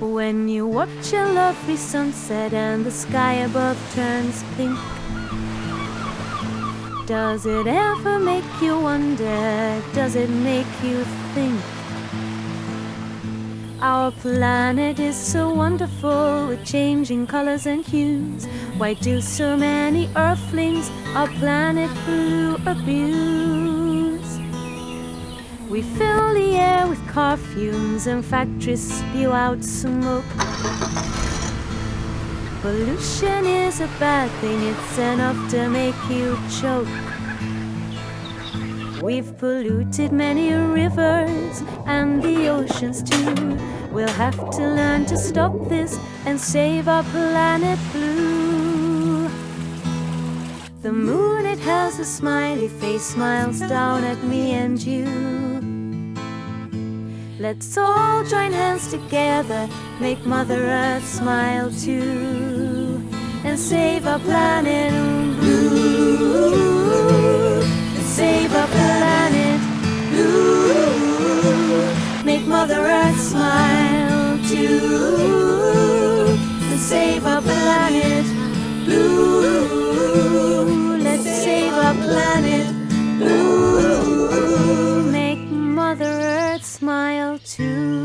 When you watch a lovely sunset and the sky above turns pink, does it ever make you wonder, does it make you think? Our planet is so wonderful with changing colors and hues. Why do so many earthlings our planet blue abuse? We fill the air with car fumes and factories spew out smoke. Pollution is a bad thing, it's enough to make you choke. We've polluted many rivers and the oceans too. We'll have to learn to stop this and save our planet blue. The moon, it has a smiley face, smiles down at me and you. Let's all join hands together, make Mother Earth smile too, and save our planet blue. Save our planet blue. Make Mother Earth smile too, and save our planet blue. Let's save our planet blue. Make Mother Earth smile too.